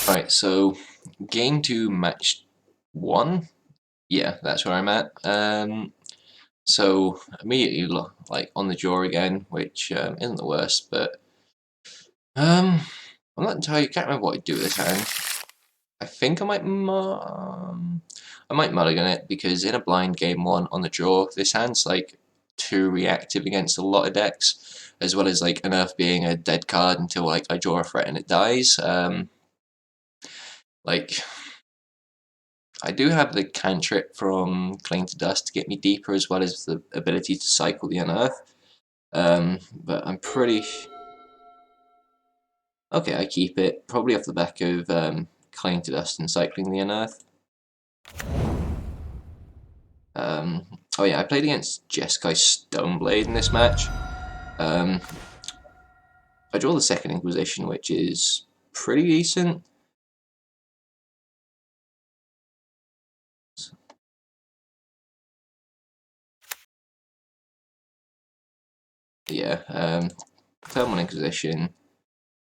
Right, so game 2, match 1. Yeah, that's where I'm at. So immediately like on the draw again, which isn't the worst, but I'm not entirely. Can't remember what I do this hand. I think I might mulligan it because in a blind game 1 on the draw, this hand's like too reactive against a lot of decks, as well as like Unearth being a dead card until like I draw a threat and it dies. Like. I do have the cantrip from Cling to Dust to get me deeper, as well as the ability to cycle the Unearth. But I'm pretty... Okay, I keep it, probably off the back of Cling to Dust and cycling the Unearth. Oh yeah, I played against Jeskai Stoneblade in this match. I draw the second Inquisition, which is pretty decent. Yeah, turn 1 Inquisition.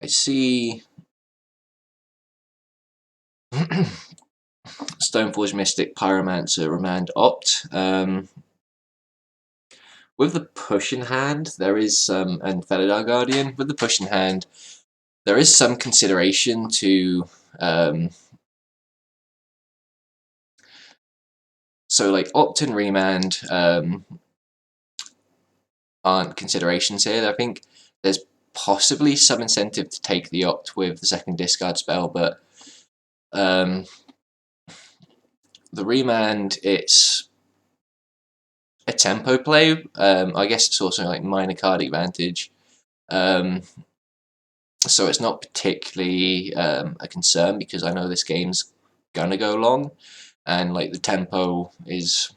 I see Stoneforge Mystic, Pyromancer, Remand, Opt. With the push in hand, there is some, and Felidar Guardian, with the push in hand, there is some consideration to, so like Opt and Remand aren't considerations here. I think there's possibly some incentive to take the Opt with the second discard spell, but the Remand, it's a tempo play. I guess it's also like minor card advantage. So it's not particularly a concern because I know this game's gonna go long, and like the tempo is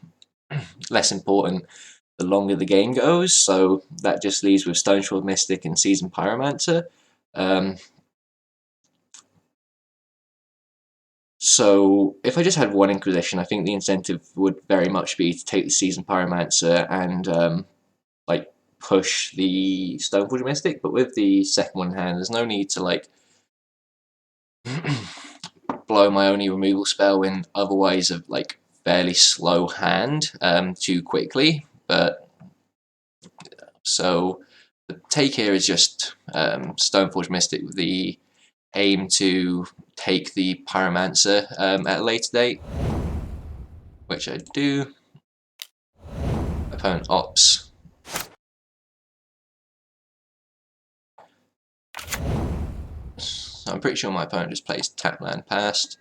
less important the longer the game goes. So that just leaves with Stoneforge Mystic and Seasoned Pyromancer. So if I just had 1 Inquisition, I think the incentive would very much be to take the Seasoned Pyromancer and like push the Stoneforge Mystic. But with the second one in hand, there's no need to like blow my only removal spell in otherwise a like fairly slow hand too quickly. But so the take here is just Stoneforge Mystic with the aim to take the Pyromancer at a later date, which I do. Opponent opts. So I'm pretty sure my opponent just plays tap land pass.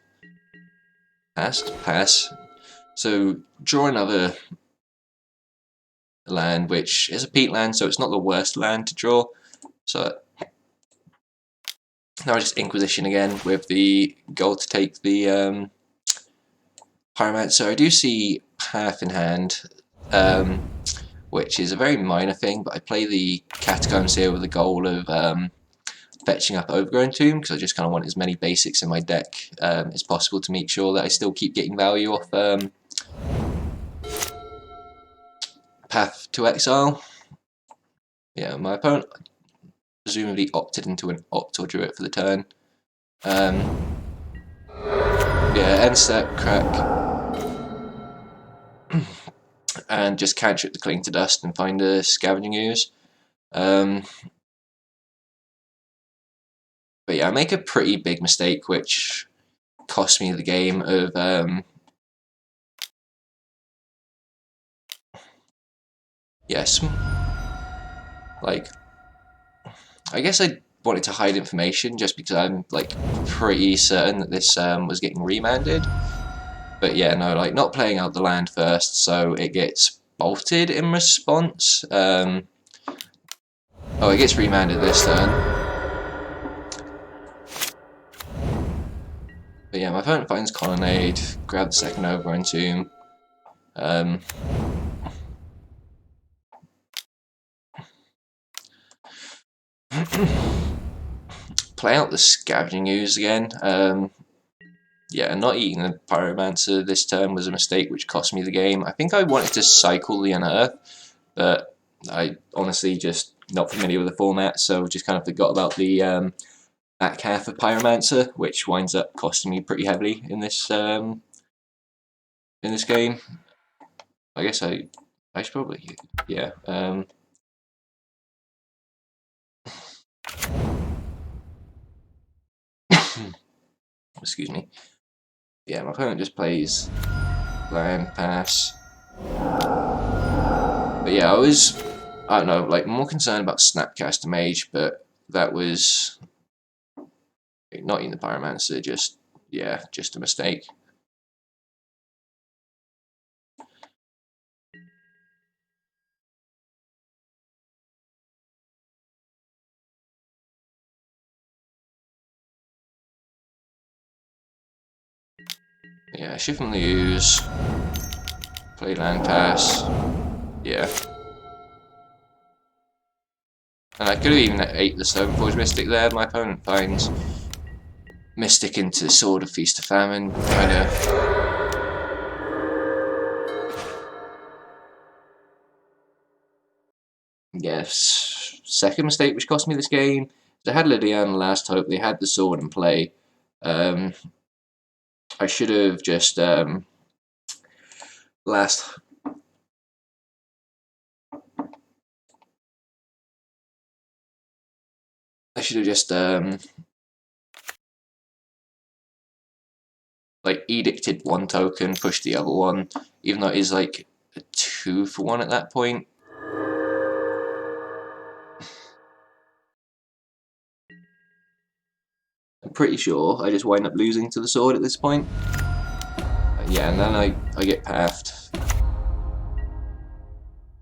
So draw another land, which is a peatland, so it's not the worst land to draw. So now I just Inquisition again with the goal to take the Pyromancer. So I do see Path in hand, which is a very minor thing, but I play the Catacombs here with the goal of fetching up Overgrown Tomb, because I just kind of want as many basics in my deck as possible to make sure that I still keep getting value off Path to Exile. Yeah, my opponent presumably opted into an Opt or drew it for the turn. Yeah, end step, crack. And just cantrip the Cling to Dust and find a Scavenging Ooze. But yeah, I make a pretty big mistake, which cost me the game of yes, like I guess I wanted to hide information just because I'm like pretty certain that this was getting remanded. But yeah, no, like not playing out the land first, so it gets bolted in response. Oh, it gets remanded this turn. But yeah, my opponent finds Colonnade, grab the second Overgrown Tomb. Play out the Scavenging Ooze again. Yeah, not eating the Pyromancer this turn was a mistake which cost me the game. I think I wanted to cycle the Unearth, but I honestly just not familiar with the format, so just kind of forgot about the back half of Pyromancer, which winds up costing me pretty heavily in this game. I guess I should probably, yeah. Excuse me. Yeah, my opponent just plays land pass. But yeah, I don't know, like more concerned about Snapcaster Mage, but that was not even the Pyromancer, just a mistake. Yeah, shift from the Ooze, play land pass, yeah. And I could have even ate the Stoneforge Mystic there. My opponent finds Mystic into Sword of Feast of Famine, kind of. Yes, second mistake which cost me this game. They had Liliana last hope. They had the sword in play. I should have just last. I should have just like edicted one token, pushed the other one, even though it is like a 2-for-1 at that point. I'm pretty sure I just wind up losing to the sword at this point. Yeah, and then I get pathed.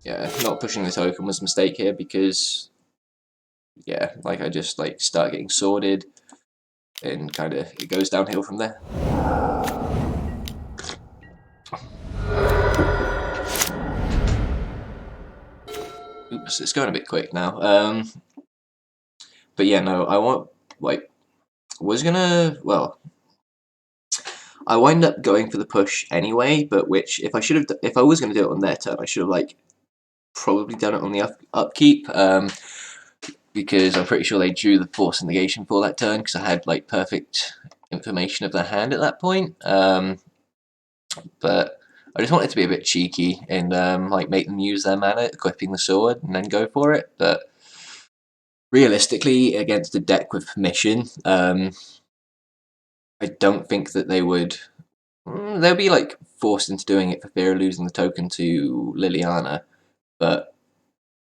Yeah, not pushing the token was a mistake here because, yeah, like I just like start getting sworded and kind of it goes downhill from there. Oops, it's going a bit quick now. But yeah, no, I want like I wind up going for the push anyway, but which if I was gonna do it on their turn, I should have like probably done it on the upkeep. Because I'm pretty sure they drew the Force Negation for that turn because I had like perfect information of their hand at that point. But I just wanted to be a bit cheeky and like make them use their mana, equipping the sword, and then go for it. But realistically, against a deck with permission, I don't think that they would. They'll be like forced into doing it for fear of losing the token to Liliana. But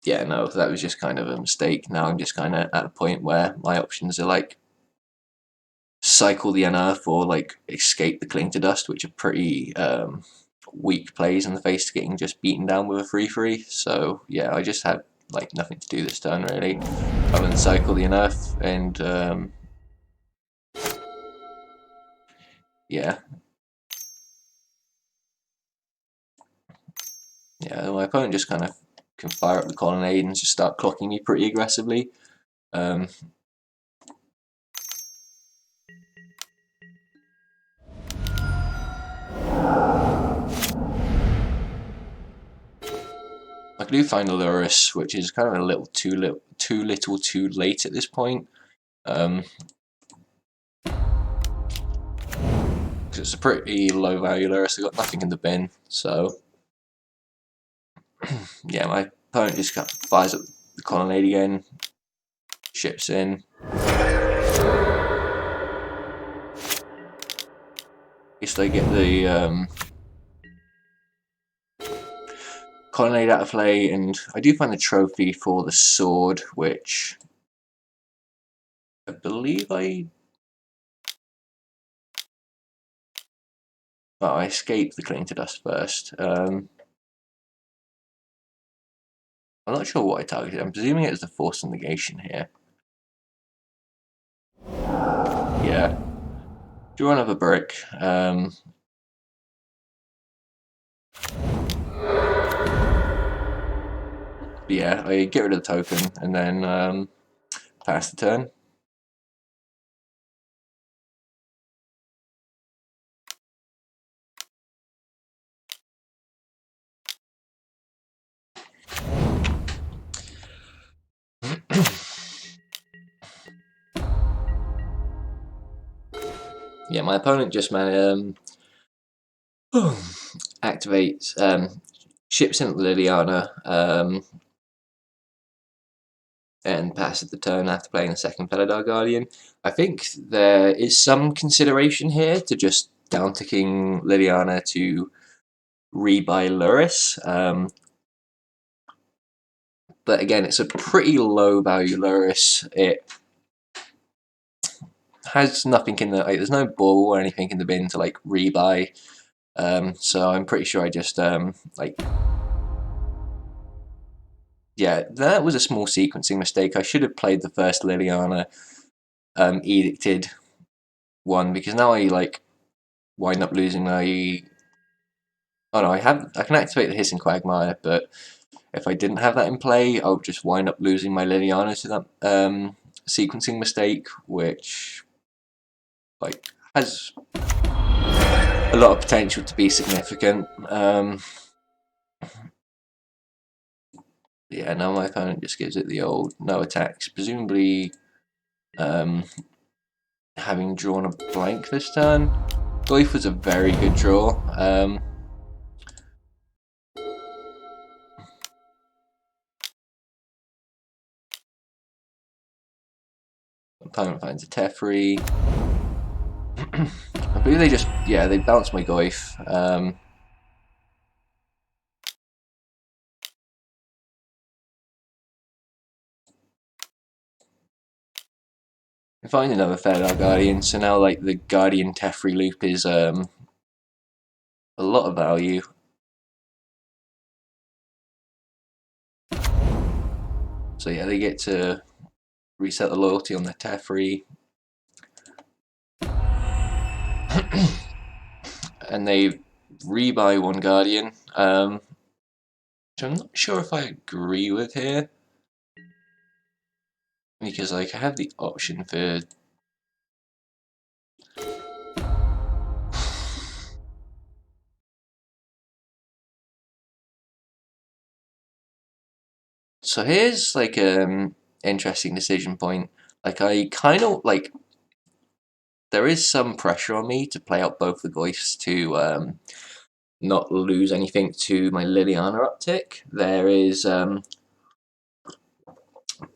yeah, no, that was just kind of a mistake. Now I'm just kind of at a point where my options are like cycle the Unearth or like escape the Cling to Dust, which are pretty weak plays in the face to getting just beaten down with a 3/3. So yeah, I just had like nothing to do this turn really, other than cycle the Unearth and yeah. Yeah, my opponent just kind of can fire up the Colonnade and just start clocking me pretty aggressively. I do find a Lurrus, which is kind of a little too little too late at this point. It's a pretty low value Lurrus. I got nothing in the bin, so yeah, my opponent just fires up the Colonnade again, ships in. At least I get the Colonnade out of play, and I do find the trophy for the sword, which I believe I escaped the Cling to Dust first. I'm not sure what I targeted. I'm presuming it was the Force Negation here. Yeah. Draw another brick. Yeah, I get rid of the token and then pass the turn. Yeah, my opponent just activates, ships in Liliana, and passes the turn after playing a second Felidar Guardian. I think there is some consideration here to just downticking Liliana to rebuy Lurrus. But again, it's a pretty low value Lurrus. It has nothing in the there's no ball or anything in the bin to like rebuy. So I'm pretty sure I just yeah, that was a small sequencing mistake. I should have played the first Liliana edicted one, because now I wind up losing my. Oh no, I can activate the Hissing Quagmire, but if I didn't have that in play, I would just wind up losing my Liliana to that sequencing mistake, which has a lot of potential to be significant. Yeah, now my opponent just gives it the old no attacks, presumably having drawn a blank this turn. Goyf was a very good draw. Opponent finds a Teferi. I believe they bounced my Goyf. I find another Felidar Guardian, so now the Guardian Teferi loop is a lot of value. So yeah, they get to reset the loyalty on the Teferi. And they rebuy one Guardian, which I'm not sure if I agree with here, because I have the option for. So here's interesting decision point. I kind of there is some pressure on me to play out both the Goyfs to not lose anything to my Liliana uptick. There is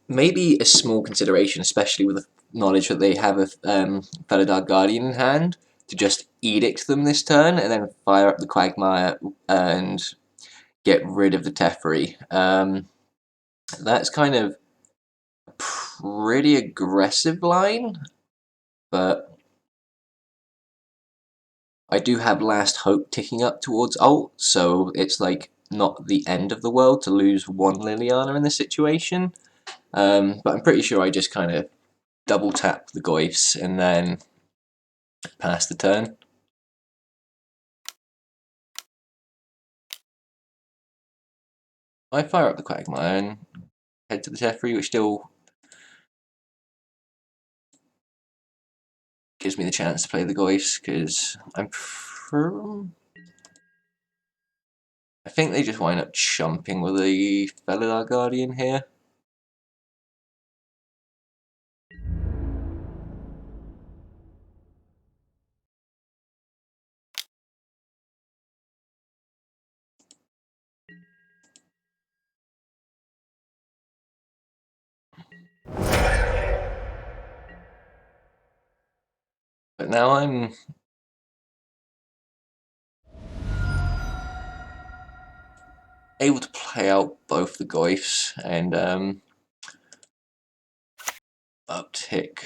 maybe a small consideration, especially with the knowledge that they have a Felidar Guardian in hand, to just edict them this turn and then fire up the Quagmire and get rid of the Teferi. That's kind of a pretty aggressive line, but I do have Last Hope ticking up towards ult, so it's not the end of the world to lose one Liliana in this situation. But I'm pretty sure I just kind of double tap the Goyfs and then pass the turn. I fire up the Quagmire and head to the Teferi, which still gives me the chance to play the Goyfs, because I think they just wind up chumping with the Felidar Guardian here. But now I'm able to play out both the Goyfs and uptick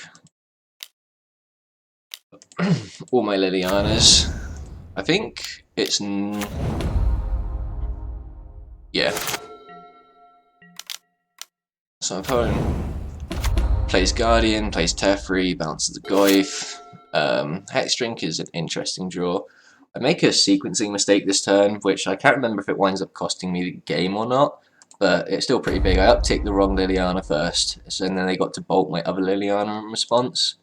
all my Lilianas. I think it's yeah. So my opponent plays Guardian, plays Teferi, bounces the Goyf. Hexdrinker is an interesting draw. I make a sequencing mistake this turn, which I can't remember if it winds up costing me the game or not, but it's still pretty big. I upticked the wrong Liliana first, so then they got to bolt my other Liliana in response.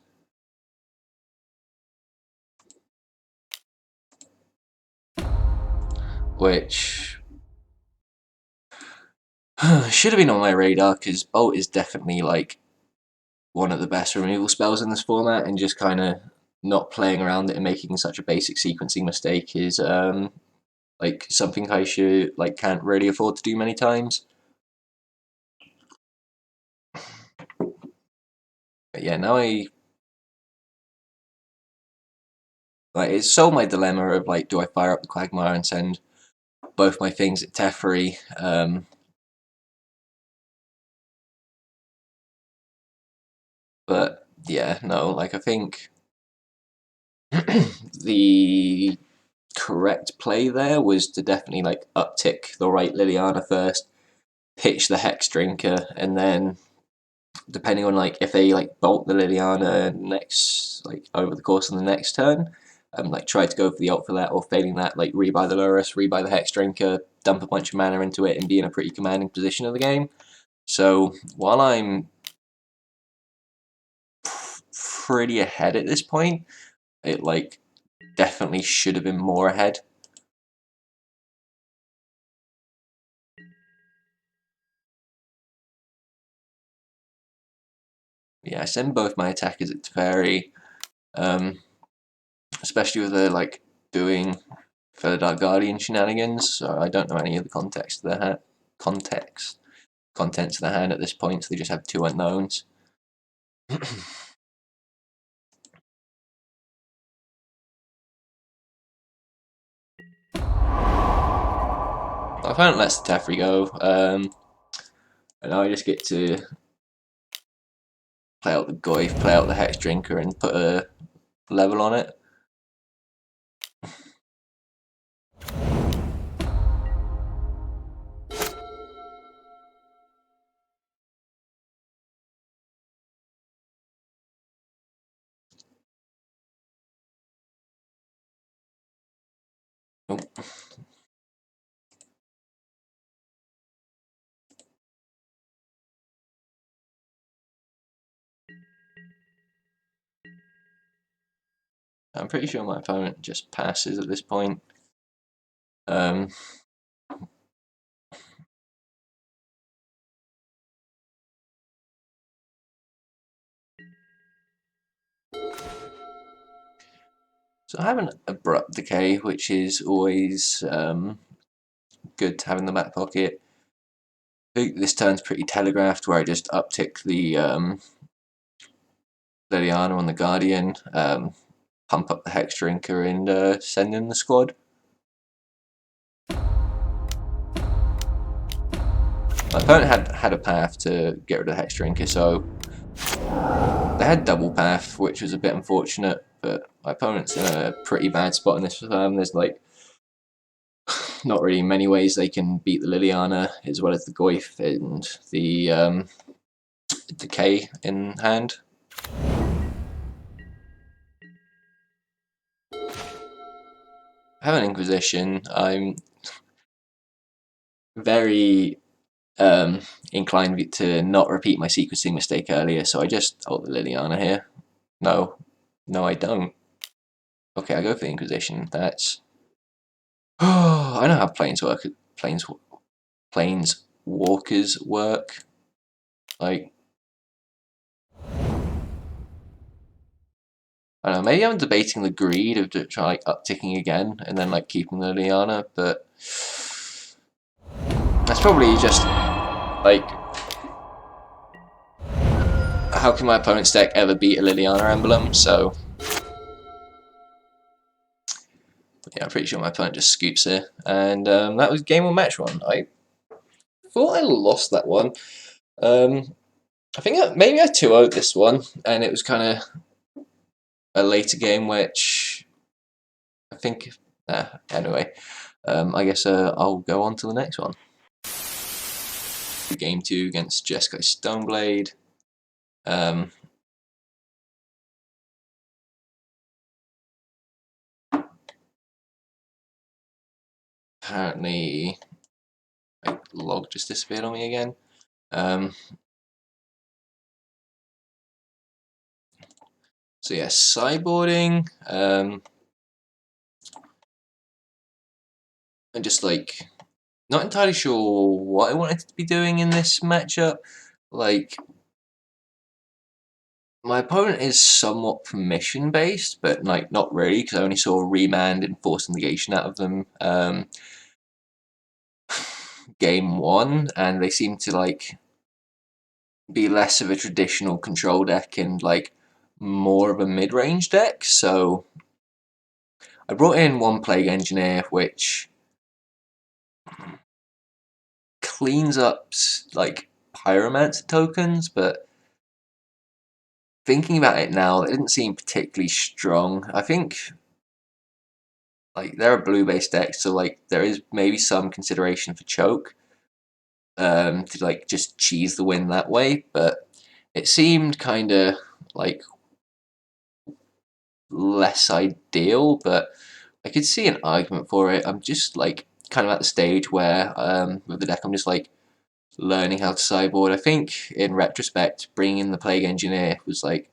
Which should have been on my radar, because Bolt is definitely one of the best removal spells in this format, and just kind of not playing around it and making such a basic sequencing mistake is like something I should can't really afford to do many times. But yeah, now it's solved my dilemma of do I fire up the Quagmire and send both my things at Teferi? But yeah, no, I think the correct play there was to definitely uptick the right Liliana first, pitch the Hexdrinker, and then depending on if they bolt the Liliana next over the course of the next turn, try to go for the ult for that, or failing that, rebuy the Lurrus, rebuy the Hexdrinker, dump a bunch of mana into it, and be in a pretty commanding position of the game. So while I'm pretty ahead at this point, it definitely should have been more ahead. Yeah, I send both my attackers at Teferi, especially with the doing for the Dark Guardian shenanigans. So I don't know any of the contents of the hand at this point. So they just have two unknowns. My opponent lets the Teferi go, and I just get to play out the Goyf, play out the Hexdrinker, and put a level on it. Nope. I'm pretty sure my opponent just passes at this point. So I have an Abrupt Decay, which is always good to have in the back pocket. I think this turn's pretty telegraphed, where I just uptick the Liliana on the Guardian, pump up the Hexdrinker, and send in the squad. My opponent had a path to get rid of the Hexdrinker, so they had double path, which was a bit unfortunate, but my opponent's in a pretty bad spot in this. There's not really many ways they can beat the Liliana, as well as the Goyf and the Decay in hand. I have an Inquisition. I'm very inclined to not repeat my sequencing mistake earlier, so I just ult the Liliana here. No, I don't. Okay, I go for the Inquisition. That's I know how planeswalkers work. I don't know, maybe I'm debating the greed of trying upticking again and then keeping the Liliana, but that's probably just how can my opponent's deck ever beat a Liliana emblem? So yeah, I'm pretty sure my opponent just scoops here, and that was game 1, match 1. I thought I lost that one. I think maybe I 2-0'd this one, and it was kind of a later game, which I think. Anyway, I guess I'll go on to the next one. Game 2 against Jeskai Stoneblade. Apparently, my log just disappeared on me again. So yeah, sideboarding. I'm just not entirely sure what I wanted to be doing in this matchup. My opponent is somewhat permission based, but like not really, because I only saw remand and forced negation out of them game one, and they seem to like be less of a traditional control deck and like more of a mid-range deck. So I brought in one Plague Engineer, which cleans up like Pyromancer tokens, but thinking about it now, it didn't seem particularly strong. I think like they're a blue-based deck, so like there is maybe some consideration for choke, to like just cheese the win that way, but it seemed kind of like less ideal, but I could see an argument for it. I'm just like kind of at the stage where with the deck I'm just like learning how to sideboard. I think in retrospect bringing in the Plague Engineer was like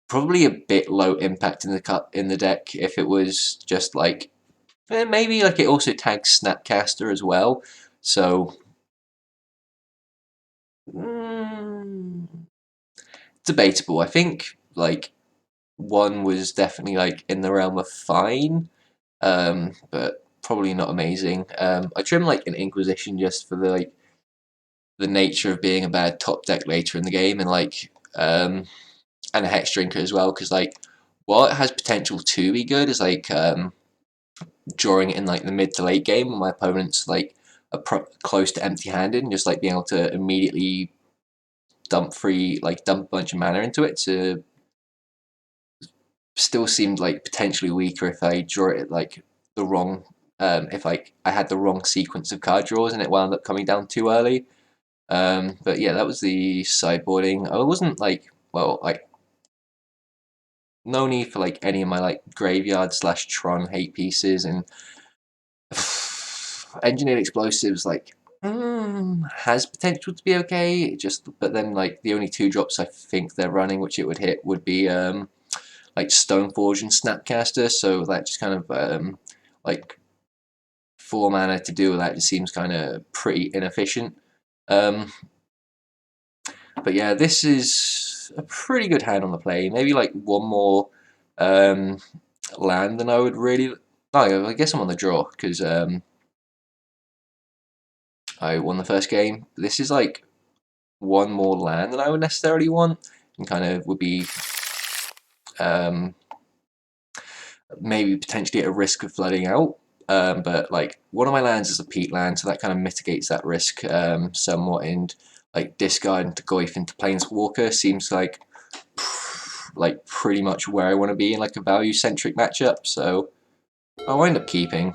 probably a bit low impact in the deck if it was just like maybe like it also tags Snapcaster as well, so mm, debatable. I think like one was definitely like in the realm of fine, but probably not amazing. I trim like an Inquisition just for the like the nature of being a bad top deck later in the game, and like and a Hexdrinker as well, because like while it has potential to be good, is like drawing it in like the mid to late game when my opponent's like close to empty-handed, and just like being able to immediately dump a bunch of mana into it to still seemed like potentially weaker if I draw it like the wrong if like I had the wrong sequence of card draws and it wound up coming down too early. But yeah, that was the sideboarding. I wasn't like like no need for like any of my like graveyard slash Tron hate pieces, and engineered explosives like has potential to be okay. Just but then like the only two drops I think they're running which it would hit would be like Stoneforge and Snapcaster, so that just kind of like 4 mana to do with that just seems kind of pretty inefficient. Um, but yeah, this is a pretty good hand on the play. Maybe like one more um, land than I would really. Oh, I guess I'm on the draw because I won the first game. This is like one more land than I would necessarily want, and kind of would be um, maybe potentially at a risk of flooding out. But like one of my lands is a peatland, so that kind of mitigates that risk somewhat. And like discard Goyf into Planeswalker seems like pretty much where I want to be in like a value centric matchup. So I'll wind up keeping.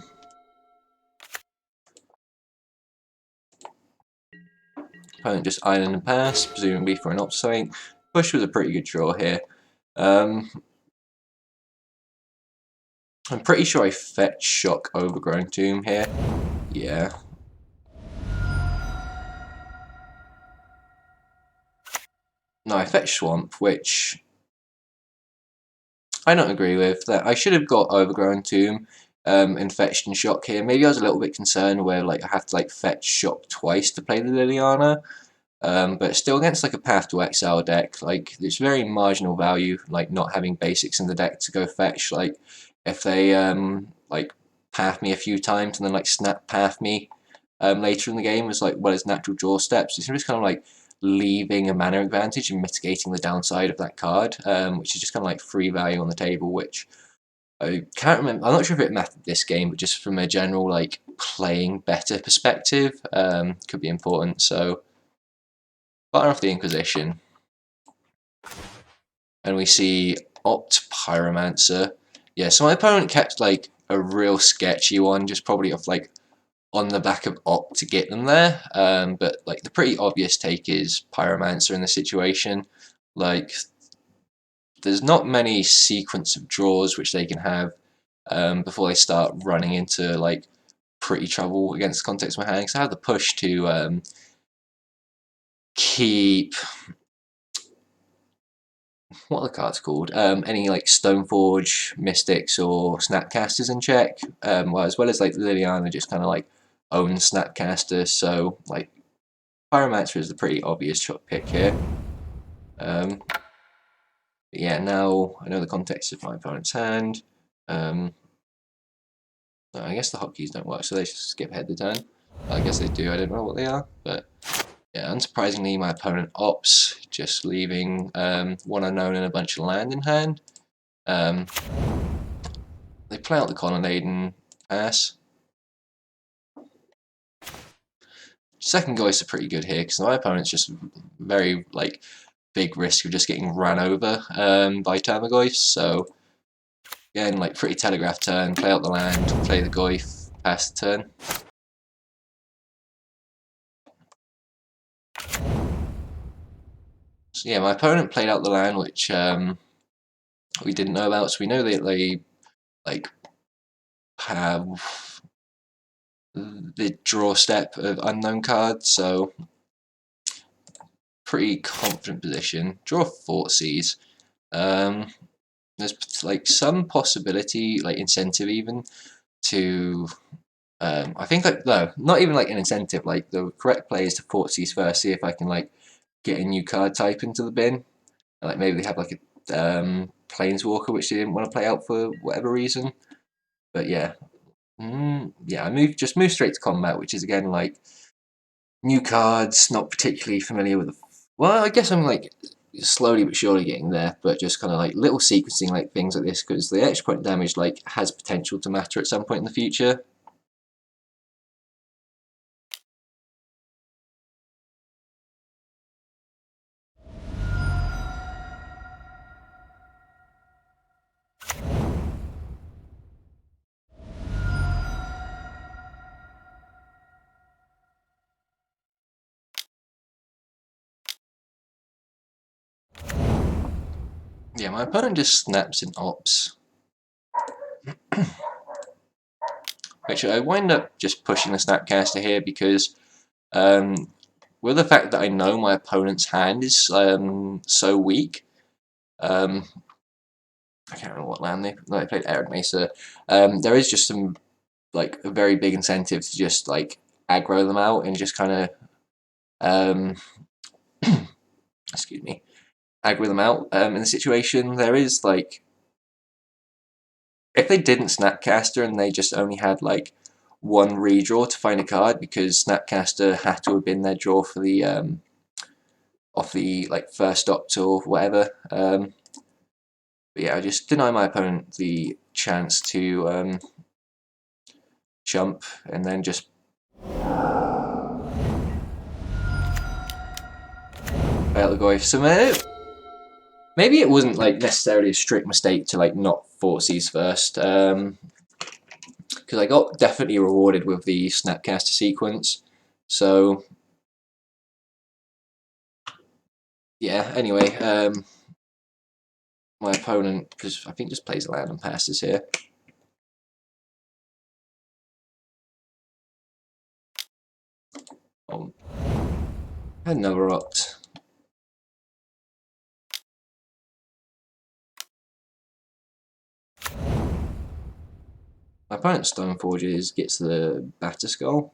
Opponent just island and pass, presumably for an Opsite. Push was a pretty good draw here. Um, I'm pretty sure I fetch Shock Overgrown Tomb here. Yeah. No, I fetch Swamp, which I don't agree with. That I should have got Overgrown Tomb and fetched and Shock here. Maybe I was a little bit concerned where like I have to like fetch Shock twice to play the Liliana. But still against like a Path to Exile deck, like it's very marginal value, like not having basics in the deck to go fetch. Like if they like path me a few times and then like snap path me later in the game as like well as natural draw steps, it's just kind of like leaving a mana advantage and mitigating the downside of that card, which is just kind of like free value on the table, which I can't remember. I'm not sure if it mattered this game, but just from a general like playing better perspective, could be important. So fire off the Inquisition, and we see Opt Pyromancer. Yeah, so my opponent kept like a real sketchy one, just probably off like on the back of Opt to get them there. But like the pretty obvious take is Pyromancer in the situation. Like there's not many sequence of draws which they can have before they start running into like pretty trouble against the context of my hand. Because I have the push to keep what are the cards called? Any like Stoneforge, Mystics, or Snapcasters in check. Well, as well as like Liliana just kind of like owns Snapcaster, so like Pyromancer is the pretty obvious pick here. Yeah, now I know the context of my opponent's hand. No, I guess the hotkeys don't work, so they just skip ahead the turn. I guess they do, I don't know what they are, but yeah, unsurprisingly my opponent opts, just leaving one unknown and a bunch of land in hand. They play out the colonnade and pass. Second Geist are pretty good here, because my opponent's just very like big risk of just getting ran over by Tarmogoyf, so again, like pretty telegraph turn, play out the land, play the Goyf, pass the turn. So yeah, my opponent played out the land, which we didn't know about, so we know that they like have the draw step of unknown cards, so pretty confident position. Draw Thoughtseize. There's like some possibility, like incentive even, to I think like no, not even like an incentive. Like the correct play is to Thoughtseize first, see if I can like get a new card type into the bin. Like maybe they have like a Planeswalker which they didn't want to play out for whatever reason. But yeah, yeah, I just move straight to combat, which is again like new cards, not particularly familiar with. Well, I guess I'm like slowly but surely getting there, but just kind of like little sequencing like things like this, because the extra point damage like has potential to matter at some point in the future. Yeah, my opponent just snaps and ops, which I wind up just pushing the Snapcaster here because with the fact that I know my opponent's hand is so weak, I can't remember what land they played Arid Mesa. There is just some like a very big incentive to just like aggro them out and just kind of excuse me, aggro them out in the situation. There is like if they didn't Snapcaster and they just only had like one redraw to find a card, because Snapcaster had to have been their draw for the off the like first opt or whatever. But yeah, I just deny my opponent the chance to jump and then just play out the Goyf. So maybe it wasn't like necessarily a strict mistake to like not Thoughtseize first, because I got definitely rewarded with the Snapcaster sequence. So yeah, anyway, my opponent, because I think just plays a land and passes here. Another opt. My opponent Stoneforges gets the Batterskull.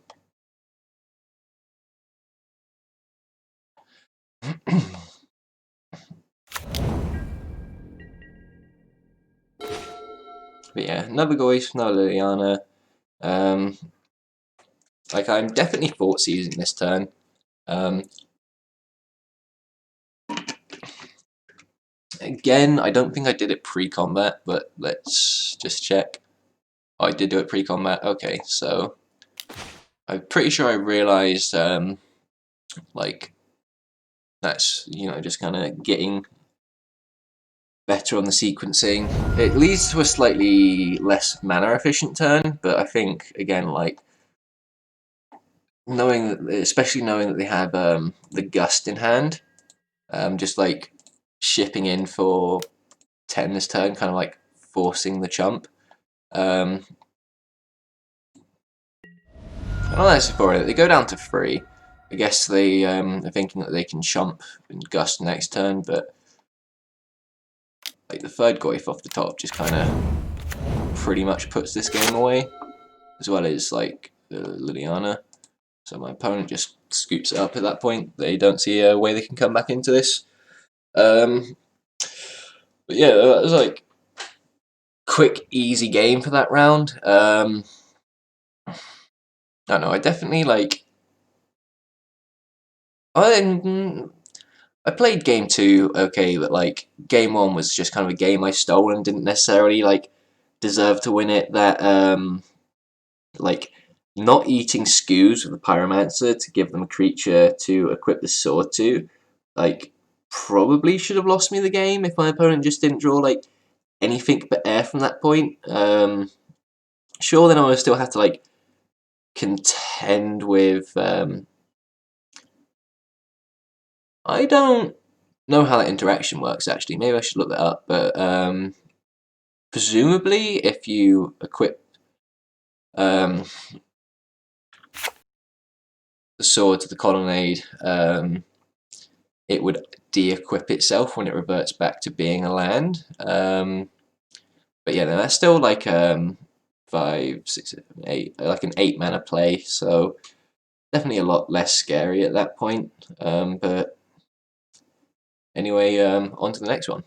But yeah, another Goyf, another Liliana. Like I'm definitely Thoughtseizing this turn. Again, I don't think I did it pre-combat, but let's just check. Oh, I did do it pre-combat. Okay, so I'm pretty sure I realized like that's just kind of getting better on the sequencing. It leads to a slightly less mana efficient turn, but I think again like especially knowing that they have the Gust in hand, just like shipping in for 10 this turn, kind of like forcing the chump. And all that's for it. They go down to 3. I guess they are thinking that they can chump and Gust next turn, but like the third Goyf off the top just kind of pretty much puts this game away, as well as like Liliana. So my opponent just scoops it up at that point. They don't see a way they can come back into this. But yeah, it was like quick, easy game for that round. I don't know. I definitely like. I played game 2 okay, but like game 1 was just kind of a game I stole and didn't necessarily like deserve to win it. That like not eating skews with the pyromancer to give them a creature to equip the sword to, like probably should have lost me the game if my opponent just didn't draw like anything but air from that point. Sure, then I would still have to like contend with. I don't know how that interaction works actually. Maybe I should look that up. But presumably, if you equip the sword to the colonnade, it would de-equip itself when it reverts back to being a land. But yeah, that's still like 5, 6, 7, 8, like an 8-mana play. So definitely a lot less scary at that point. But anyway, on to the next one.